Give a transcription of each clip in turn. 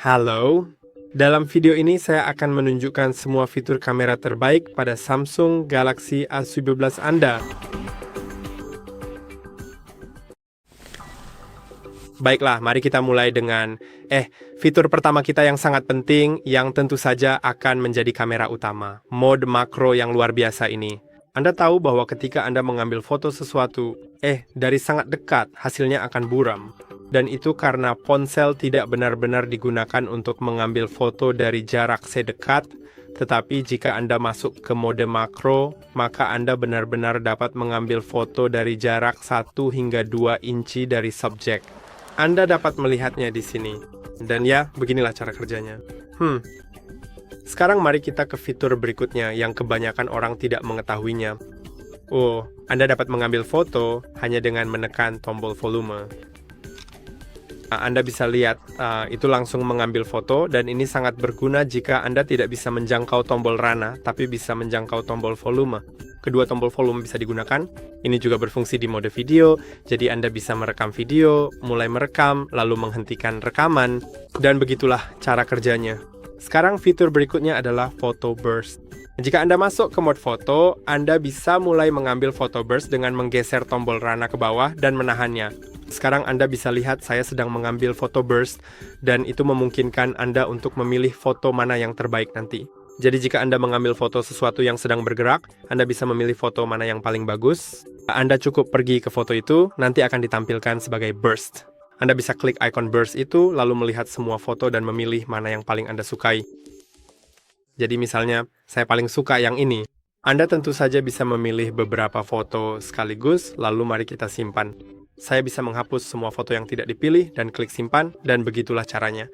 Halo, dalam video ini saya akan menunjukkan semua fitur kamera terbaik pada Samsung Galaxy A17 Anda. Baiklah, mari kita mulai dengan fitur pertama kita yang sangat penting, yang tentu saja akan menjadi kamera utama, mode makro yang luar biasa ini. Anda tahu bahwa ketika Anda mengambil foto sesuatu, dari sangat dekat, hasilnya akan buram. Dan itu karena ponsel tidak benar-benar digunakan untuk mengambil foto dari jarak sedekat, tetapi jika Anda masuk ke mode makro, maka Anda benar-benar dapat mengambil foto dari jarak 1 hingga 2 inci dari subjek. Anda dapat melihatnya di sini. Dan ya, beginilah cara kerjanya. Sekarang mari kita ke fitur berikutnya yang kebanyakan orang tidak mengetahuinya. Anda dapat mengambil foto hanya dengan menekan tombol volume. Anda bisa lihat, itu langsung mengambil foto, dan ini sangat berguna jika Anda tidak bisa menjangkau tombol rana, tapi bisa menjangkau tombol volume. Kedua tombol volume bisa digunakan. Ini juga berfungsi di mode video, jadi Anda bisa merekam video, mulai merekam, lalu menghentikan rekaman, dan begitulah cara kerjanya. Sekarang fitur berikutnya adalah Photo Burst. Jika Anda masuk ke mode foto, Anda bisa mulai mengambil Photo Burst dengan menggeser tombol rana ke bawah dan menahannya. Sekarang Anda bisa lihat saya sedang mengambil Photo Burst, dan itu memungkinkan Anda untuk memilih foto mana yang terbaik nanti. Jadi jika Anda mengambil foto sesuatu yang sedang bergerak, Anda bisa memilih foto mana yang paling bagus. Anda cukup pergi ke foto itu, nanti akan ditampilkan sebagai burst. Anda bisa klik icon burst itu, lalu melihat semua foto dan memilih mana yang paling Anda sukai. Jadi misalnya, saya paling suka yang ini. Anda tentu saja bisa memilih beberapa foto sekaligus, lalu mari kita simpan. Saya bisa menghapus semua foto yang tidak dipilih dan klik simpan, dan begitulah caranya.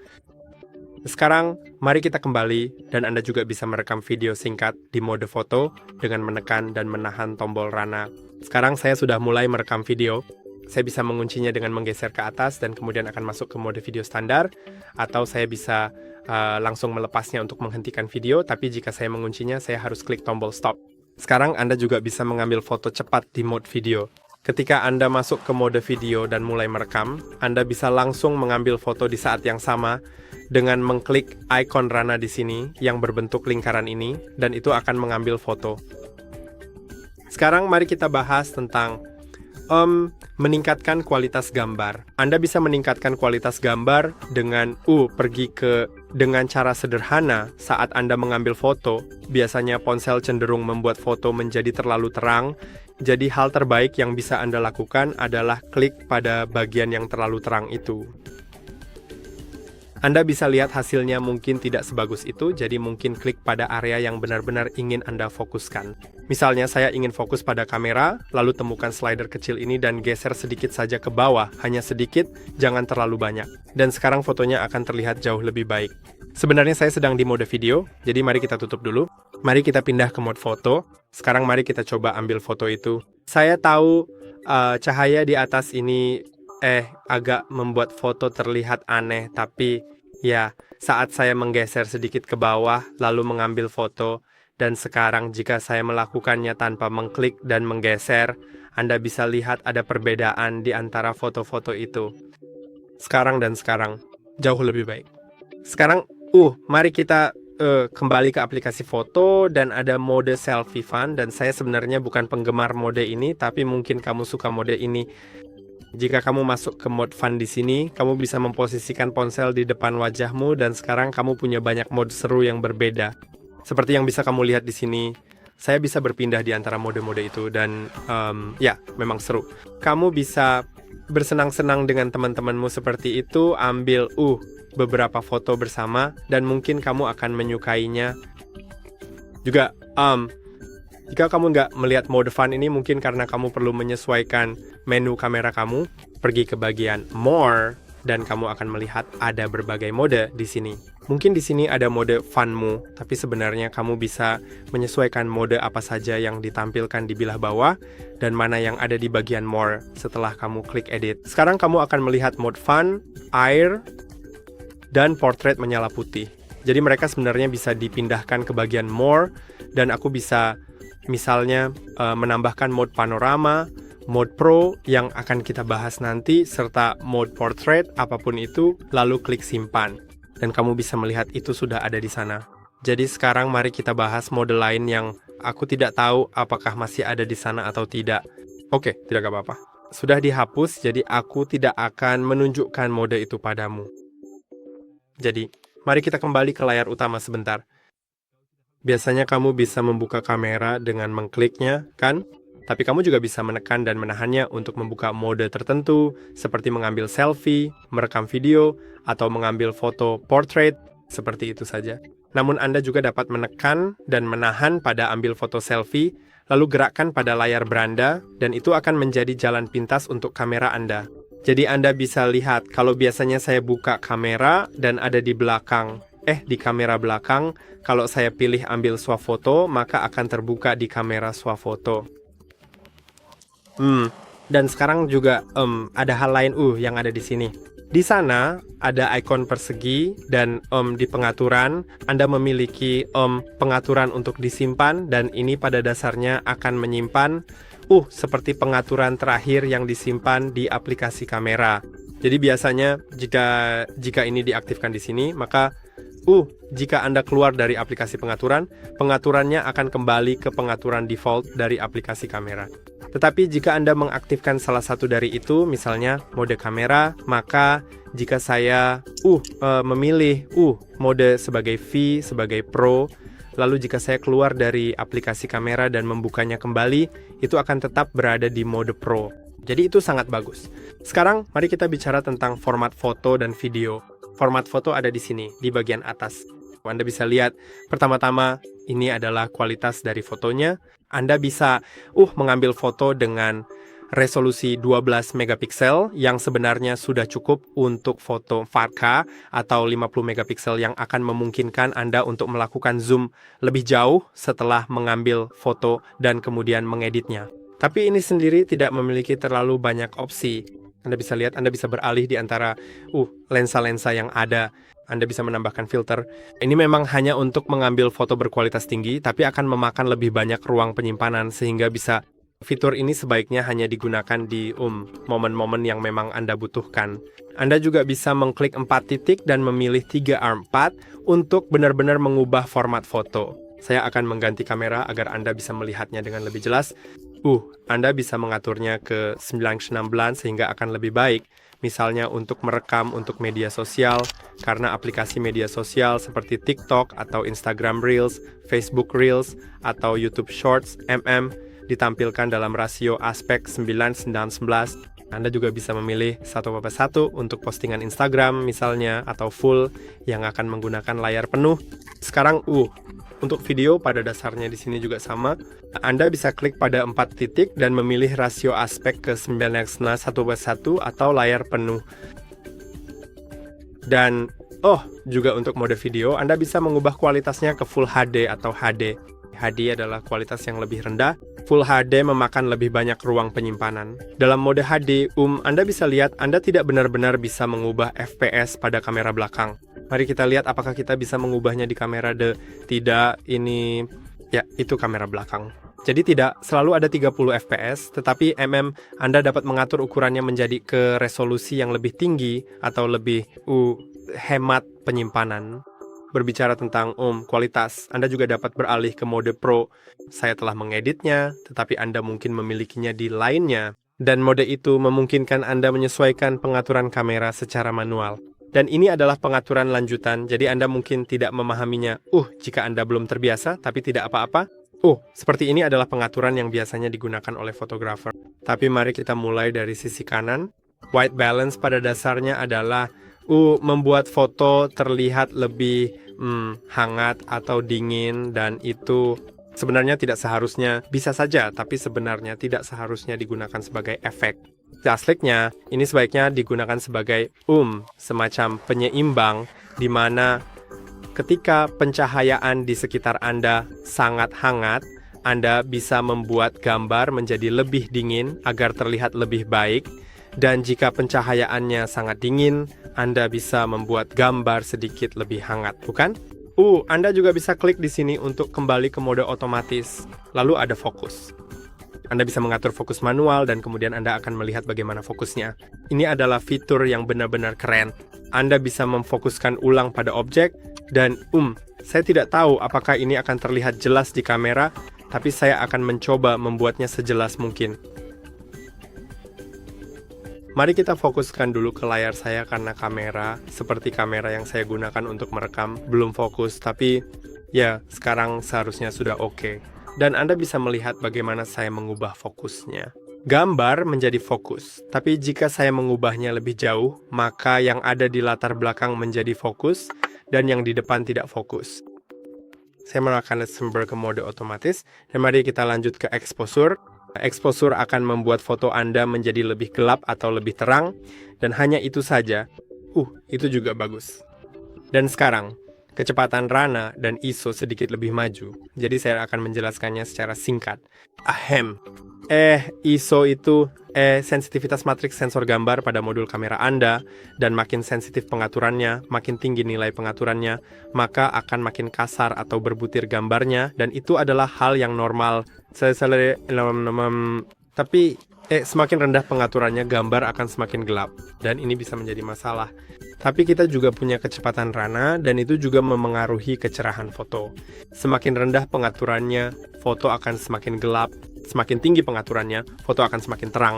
Sekarang, mari kita kembali, dan Anda juga bisa merekam video singkat di mode foto dengan menekan dan menahan tombol rana. Sekarang saya sudah mulai merekam video. Saya bisa menguncinya dengan menggeser ke atas dan kemudian akan masuk ke mode video standar, atau saya bisa langsung melepasnya untuk menghentikan video, tapi jika saya menguncinya, saya harus klik tombol stop. Sekarang Anda juga bisa mengambil foto cepat di mode video. Ketika Anda masuk ke mode video dan mulai merekam, Anda bisa langsung mengambil foto di saat yang sama dengan mengklik icon rana di sini yang berbentuk lingkaran ini, dan itu akan mengambil foto. Sekarang mari kita bahas tentang meningkatkan kualitas gambar. Anda bisa meningkatkan kualitas gambar dengan dengan cara sederhana saat Anda mengambil foto. Biasanya ponsel cenderung membuat foto menjadi terlalu terang. Jadi hal terbaik yang bisa Anda lakukan adalah klik pada bagian yang terlalu terang itu. Anda bisa lihat hasilnya mungkin tidak sebagus itu, jadi mungkin klik pada area yang benar-benar ingin Anda fokuskan. Misalnya saya ingin fokus pada kamera, lalu temukan slider kecil ini dan geser sedikit saja ke bawah, hanya sedikit, jangan terlalu banyak. Dan sekarang fotonya akan terlihat jauh lebih baik. Sebenarnya saya sedang di mode video, jadi mari kita tutup dulu. Mari kita pindah ke mode foto. Sekarang mari kita coba ambil foto itu. Saya tahu cahaya di atas ini agak membuat foto terlihat aneh, tapi ya, saat saya menggeser sedikit ke bawah lalu mengambil foto, dan sekarang jika saya melakukannya tanpa mengklik dan menggeser, Anda bisa lihat ada perbedaan di antara foto-foto itu. Sekarang dan sekarang, jauh lebih baik. Sekarang, mari kita kembali ke aplikasi foto, dan ada mode selfie fun, dan saya sebenarnya bukan penggemar mode ini, tapi mungkin kamu suka mode ini. Jika kamu masuk ke mode fun di sini, kamu bisa memposisikan ponsel di depan wajahmu, dan sekarang kamu punya banyak mode seru yang berbeda. Seperti yang bisa kamu lihat di sini, saya bisa berpindah di antara mode-mode itu, dan memang seru. Kamu bisa bersenang-senang dengan teman-temanmu seperti itu, ambil beberapa foto bersama, dan mungkin kamu akan menyukainya. Juga, jika kamu nggak melihat mode fun ini, mungkin karena kamu perlu menyesuaikan menu kamera kamu, pergi ke bagian More, dan kamu akan melihat ada berbagai mode di sini. Mungkin di sini ada mode funmu, tapi sebenarnya kamu bisa menyesuaikan mode apa saja yang ditampilkan di bilah bawah, dan mana yang ada di bagian More setelah kamu klik Edit. Sekarang kamu akan melihat mode fun, air, dan portrait menyala putih. Jadi mereka sebenarnya bisa dipindahkan ke bagian More, dan aku bisa misalnya menambahkan mode panorama, mode pro yang akan kita bahas nanti, serta mode portrait apapun itu, lalu klik simpan. dan kamu bisa melihat itu sudah ada di sana. Jadi sekarang mari kita bahas mode lain yang aku tidak tahu apakah masih ada di sana atau tidak. Oke, tidak apa-apa. Sudah dihapus, jadi aku tidak akan menunjukkan mode itu padamu. Jadi, mari kita kembali ke layar utama sebentar. Biasanya kamu bisa membuka kamera dengan mengkliknya, kan? Tapi kamu juga bisa menekan dan menahannya untuk membuka mode tertentu, seperti mengambil selfie, merekam video, atau mengambil foto portrait, seperti itu saja. Namun Anda juga dapat menekan dan menahan pada ambil foto selfie, lalu gerakkan pada layar beranda, dan itu akan menjadi jalan pintas untuk kamera Anda. Jadi Anda bisa lihat, kalau biasanya saya buka kamera dan ada di belakang, di kamera belakang, kalau saya pilih ambil swafoto, maka akan terbuka di kamera swafoto. Dan sekarang juga ada hal lain yang ada di sini. Di sana ada ikon persegi dan di pengaturan Anda memiliki pengaturan untuk disimpan, dan ini pada dasarnya akan menyimpan seperti pengaturan terakhir yang disimpan di aplikasi kamera. Jadi biasanya jika ini diaktifkan di sini, maka jika Anda keluar dari aplikasi pengaturannya akan kembali ke pengaturan default dari aplikasi kamera. Tetapi jika Anda mengaktifkan salah satu dari itu, misalnya mode kamera, maka jika saya memilih mode sebagai V, sebagai Pro, lalu jika saya keluar dari aplikasi kamera dan membukanya kembali, itu akan tetap berada di mode Pro. Jadi itu sangat bagus. Sekarang mari kita bicara tentang format foto dan video. Format foto ada di sini, di bagian atas. Anda bisa lihat, pertama-tama ini adalah kualitas dari fotonya. Anda bisa mengambil foto dengan resolusi 12 megapiksel yang sebenarnya sudah cukup untuk foto 4K atau 50 megapiksel yang akan memungkinkan Anda untuk melakukan zoom lebih jauh setelah mengambil foto dan kemudian mengeditnya. Tapi ini sendiri tidak memiliki terlalu banyak opsi. Anda bisa lihat, Anda bisa beralih di antara lensa-lensa yang ada. Anda bisa menambahkan filter. Ini memang hanya untuk mengambil foto berkualitas tinggi, tapi akan memakan lebih banyak ruang penyimpanan, sehingga fitur ini sebaiknya hanya digunakan di momen-momen yang memang Anda butuhkan. Anda juga bisa mengklik 4 titik dan memilih 3 arm path untuk benar-benar mengubah format foto. Saya akan mengganti kamera agar Anda bisa melihatnya dengan lebih jelas. Anda bisa mengaturnya ke 9:16 sehingga akan lebih baik. Misalnya untuk merekam untuk media sosial, karena aplikasi media sosial seperti TikTok atau Instagram Reels, Facebook Reels, atau YouTube Shorts ditampilkan dalam rasio aspek 9:11. Anda juga bisa memilih 1:1 untuk postingan Instagram misalnya, atau full yang akan menggunakan layar penuh. Sekarang untuk video pada dasarnya di sini juga sama. Anda bisa klik pada 4 titik dan memilih rasio aspek ke 9:1:1 atau layar penuh. Dan juga untuk mode video, Anda bisa mengubah kualitasnya ke Full HD atau HD. HD adalah kualitas yang lebih rendah. Full HD memakan lebih banyak ruang penyimpanan. Dalam mode HD, Anda bisa lihat Anda tidak benar-benar bisa mengubah FPS pada kamera belakang. Mari kita lihat apakah kita bisa mengubahnya di kamera Tidak, ini itu kamera belakang. Jadi tidak selalu ada 30 fps, tetapi Anda dapat mengatur ukurannya menjadi ke resolusi yang lebih tinggi atau lebih hemat penyimpanan. Berbicara tentang kualitas, Anda juga dapat beralih ke mode Pro. Saya telah mengeditnya, tetapi Anda mungkin memilikinya di lainnya. Dan mode itu memungkinkan Anda menyesuaikan pengaturan kamera secara manual. Dan ini adalah pengaturan lanjutan, jadi Anda mungkin tidak memahaminya. Jika Anda belum terbiasa, tapi tidak apa-apa. Seperti ini adalah pengaturan yang biasanya digunakan oleh fotografer. Tapi mari kita mulai dari sisi kanan. White balance pada dasarnya adalah membuat foto terlihat lebih hangat atau dingin, dan itu sebenarnya tidak seharusnya, bisa saja, tapi sebenarnya tidak seharusnya digunakan sebagai efek. Aslinya, ini sebaiknya digunakan sebagai semacam penyeimbang, di mana ketika pencahayaan di sekitar Anda sangat hangat, Anda bisa membuat gambar menjadi lebih dingin agar terlihat lebih baik. Dan jika pencahayaannya sangat dingin, Anda bisa membuat gambar sedikit lebih hangat, bukan? Anda juga bisa klik di sini untuk kembali ke mode otomatis. Lalu ada fokus. Anda bisa mengatur fokus manual dan kemudian Anda akan melihat bagaimana fokusnya. Ini adalah fitur yang benar-benar keren. Anda bisa memfokuskan ulang pada objek, dan saya tidak tahu apakah ini akan terlihat jelas di kamera, tapi saya akan mencoba membuatnya sejelas mungkin. Mari kita fokuskan dulu ke layar saya karena kamera, seperti kamera yang saya gunakan untuk merekam, belum fokus, tapi ya, sekarang seharusnya sudah oke. Dan Anda bisa melihat bagaimana saya mengubah fokusnya. Gambar menjadi fokus, tapi jika saya mengubahnya lebih jauh, maka yang ada di latar belakang menjadi fokus, dan yang di depan tidak fokus. Saya menekan sumber ke mode otomatis, dan mari kita lanjut ke exposure. Exposure akan membuat foto Anda menjadi lebih gelap atau lebih terang, dan hanya itu saja. Itu juga bagus. Dan sekarang, kecepatan Rana dan ISO sedikit lebih maju, jadi saya akan menjelaskannya secara singkat. ISO itu sensitivitas matriks sensor gambar pada modul kamera Anda, dan makin sensitif pengaturannya, makin tinggi nilai pengaturannya, maka akan makin kasar atau berbutir gambarnya, dan itu adalah hal yang normal. Tapi semakin rendah pengaturannya, gambar akan semakin gelap, dan ini bisa menjadi masalah. Tapi kita juga punya kecepatan Rana, dan itu juga memengaruhi kecerahan foto. Semakin rendah pengaturannya, foto akan semakin gelap. Semakin tinggi pengaturannya, foto akan semakin terang.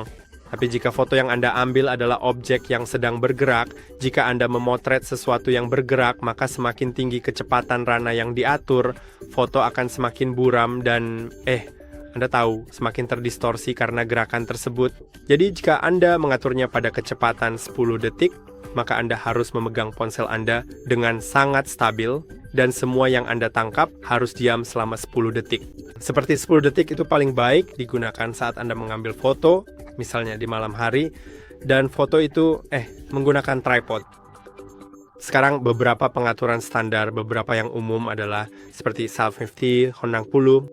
Tapi jika foto yang Anda ambil adalah objek yang sedang bergerak, jika Anda memotret sesuatu yang bergerak, maka semakin tinggi kecepatan Rana yang diatur, foto akan semakin buram dan Anda tahu, semakin terdistorsi karena gerakan tersebut. Jadi jika Anda mengaturnya pada kecepatan 10 detik, maka Anda harus memegang ponsel Anda dengan sangat stabil, dan semua yang Anda tangkap harus diam selama 10 detik. Seperti 10 detik itu paling baik digunakan saat Anda mengambil foto, misalnya di malam hari, dan foto itu menggunakan tripod. Sekarang beberapa pengaturan standar, beberapa yang umum adalah seperti Sal50, Hondang 10.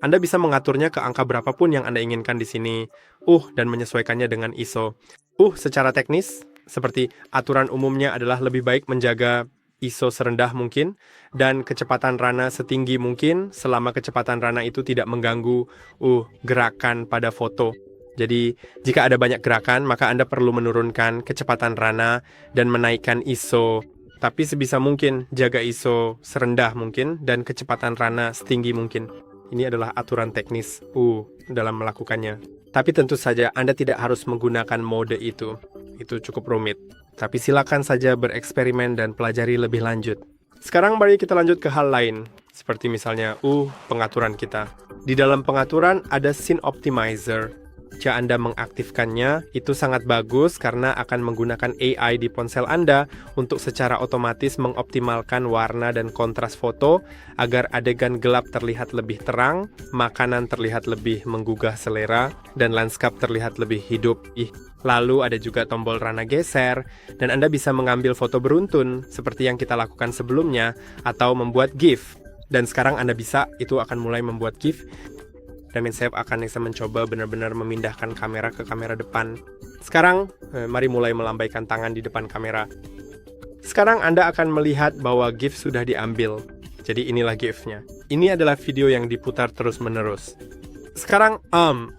Anda bisa mengaturnya ke angka berapapun yang Anda inginkan di sini, dan menyesuaikannya dengan ISO. Secara teknis, seperti aturan umumnya adalah lebih baik menjaga ISO serendah mungkin, dan kecepatan Rana setinggi mungkin, selama kecepatan Rana itu tidak mengganggu gerakan pada foto. Jadi, jika ada banyak gerakan, maka Anda perlu menurunkan kecepatan Rana dan menaikkan ISO. Tapi sebisa mungkin, jaga ISO serendah mungkin, dan kecepatan Rana setinggi mungkin. Ini adalah aturan teknis dalam melakukannya. Tapi tentu saja Anda tidak harus menggunakan mode itu. Itu cukup rumit. Tapi silakan saja bereksperimen dan pelajari lebih lanjut. Sekarang mari kita lanjut ke hal lain. Seperti misalnya, pengaturan kita. Di dalam pengaturan ada Scene Optimizer. Jika Anda mengaktifkannya, itu sangat bagus karena akan menggunakan AI di ponsel Anda untuk secara otomatis mengoptimalkan warna dan kontras foto agar adegan gelap terlihat lebih terang, makanan terlihat lebih menggugah selera, dan lanskap terlihat lebih hidup. Lalu ada juga tombol Rana geser, dan Anda bisa mengambil foto beruntun seperti yang kita lakukan sebelumnya, atau membuat GIF. Dan sekarang Anda bisa, itu akan mulai membuat GIF. Dan saya akan bisa mencoba benar-benar memindahkan kamera ke kamera depan. Sekarang, mari mulai melambaikan tangan di depan kamera. Sekarang Anda akan melihat bahwa GIF sudah diambil. Jadi inilah GIF-nya. Ini adalah video yang diputar terus-menerus. Sekarang,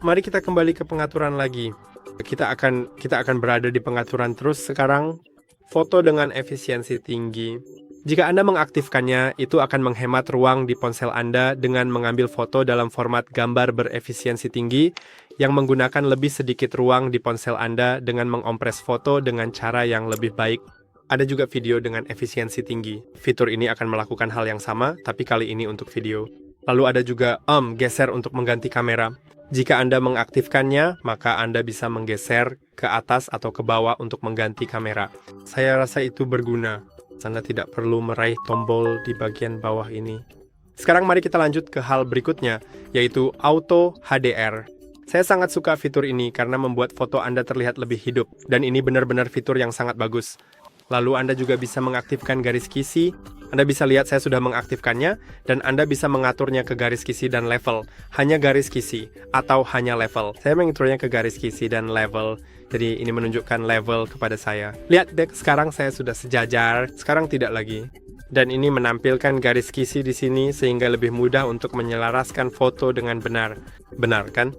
mari kita kembali ke pengaturan lagi. Kita akan berada di pengaturan terus sekarang. Foto dengan efisiensi tinggi. Jika Anda mengaktifkannya, itu akan menghemat ruang di ponsel Anda dengan mengambil foto dalam format gambar berefisiensi tinggi yang menggunakan lebih sedikit ruang di ponsel Anda dengan mengompres foto dengan cara yang lebih baik. Ada juga video dengan efisiensi tinggi. Fitur ini akan melakukan hal yang sama, tapi kali ini untuk video. Lalu ada juga geser untuk mengganti kamera. Jika Anda mengaktifkannya, maka Anda bisa menggeser ke atas atau ke bawah untuk mengganti kamera. Saya rasa itu berguna. Anda tidak perlu meraih tombol di bagian bawah ini. Sekarang mari kita lanjut ke hal berikutnya, yaitu Auto HDR. Saya sangat suka fitur ini karena membuat foto Anda terlihat lebih hidup, dan ini benar-benar fitur yang sangat bagus. Lalu Anda juga bisa mengaktifkan garis kisi. Anda bisa lihat saya sudah mengaktifkannya, dan Anda bisa mengaturnya ke garis kisi dan level. Hanya garis kisi, atau hanya level. Saya mengaturnya ke garis kisi dan level. Jadi ini menunjukkan level kepada saya. Lihat deh, sekarang saya sudah sejajar, sekarang tidak lagi. Dan ini menampilkan garis kisi di sini sehingga lebih mudah untuk menyelaraskan foto dengan benar. Benar kan?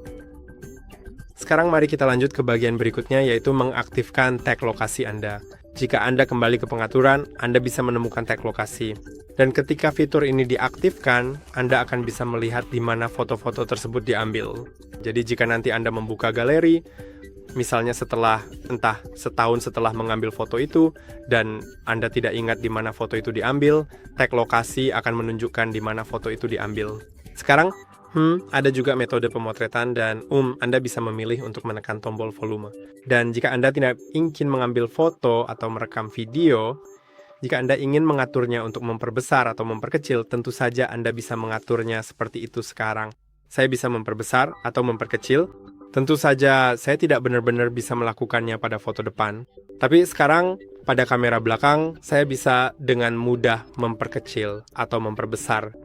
Sekarang mari kita lanjut ke bagian berikutnya, yaitu mengaktifkan tag lokasi Anda. Jika Anda kembali ke pengaturan, Anda bisa menemukan tag lokasi. Dan ketika fitur ini diaktifkan, Anda akan bisa melihat di mana foto-foto tersebut diambil. Jadi jika nanti Anda membuka galeri, misalnya setelah entah setahun setelah mengambil foto itu, dan Anda tidak ingat di mana foto itu diambil, tag lokasi akan menunjukkan di mana foto itu diambil. Sekarang, ada juga metode pemotretan dan Anda bisa memilih untuk menekan tombol volume. Dan jika Anda tidak ingin mengambil foto atau merekam video, jika Anda ingin mengaturnya untuk memperbesar atau memperkecil, tentu saja Anda bisa mengaturnya seperti itu sekarang. Saya bisa memperbesar atau memperkecil. Tentu saja saya tidak benar-benar bisa melakukannya pada foto depan. Tapi sekarang pada kamera belakang, saya bisa dengan mudah memperkecil atau memperbesar.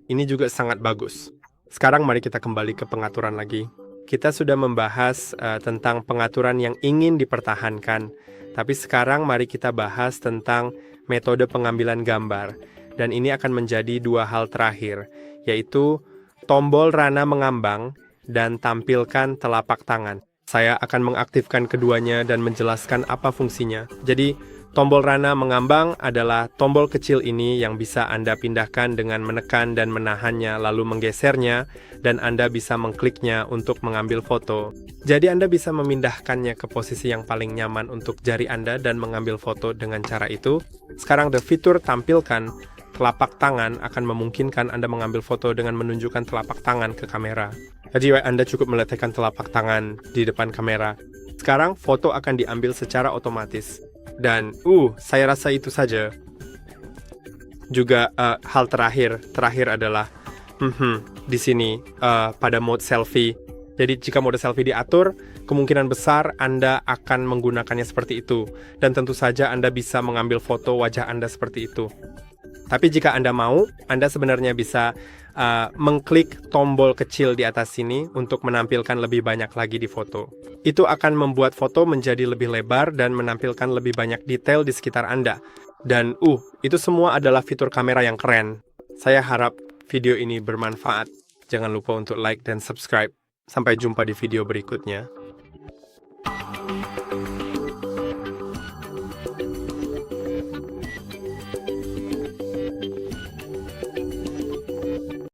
Ini juga sangat bagus. Sekarang mari kita kembali ke pengaturan lagi. Kita sudah membahas tentang pengaturan yang ingin dipertahankan. Tapi sekarang mari kita bahas tentang metode pengambilan gambar. Dan ini akan menjadi dua hal terakhir, yaitu tombol rana mengambang dan tampilkan telapak tangan. Saya akan mengaktifkan keduanya dan menjelaskan apa fungsinya. Jadi, tombol rana mengambang adalah tombol kecil ini yang bisa Anda pindahkan dengan menekan dan menahannya lalu menggesernya, dan Anda bisa mengkliknya untuk mengambil foto. Jadi Anda bisa memindahkannya ke posisi yang paling nyaman untuk jari Anda dan mengambil foto dengan cara itu. Sekarang fitur tampilkan telapak tangan akan memungkinkan Anda mengambil foto dengan menunjukkan telapak tangan ke kamera. Jadi Anda cukup meletakkan telapak tangan di depan kamera. Sekarang foto akan diambil secara otomatis. Dan saya rasa itu saja. Juga hal terakhir adalah di sini pada mode selfie. Jadi jika mode selfie diatur, kemungkinan besar Anda akan menggunakannya seperti itu. Dan tentu saja Anda bisa mengambil foto wajah Anda seperti itu. Tapi jika Anda mau, Anda sebenarnya bisa mengklik tombol kecil di atas sini untuk menampilkan lebih banyak lagi di foto. Itu akan membuat foto menjadi lebih lebar dan menampilkan lebih banyak detail di sekitar Anda. Dan itu semua adalah fitur kamera yang keren. Saya harap video ini bermanfaat. Jangan lupa untuk like dan subscribe. Sampai jumpa di video berikutnya.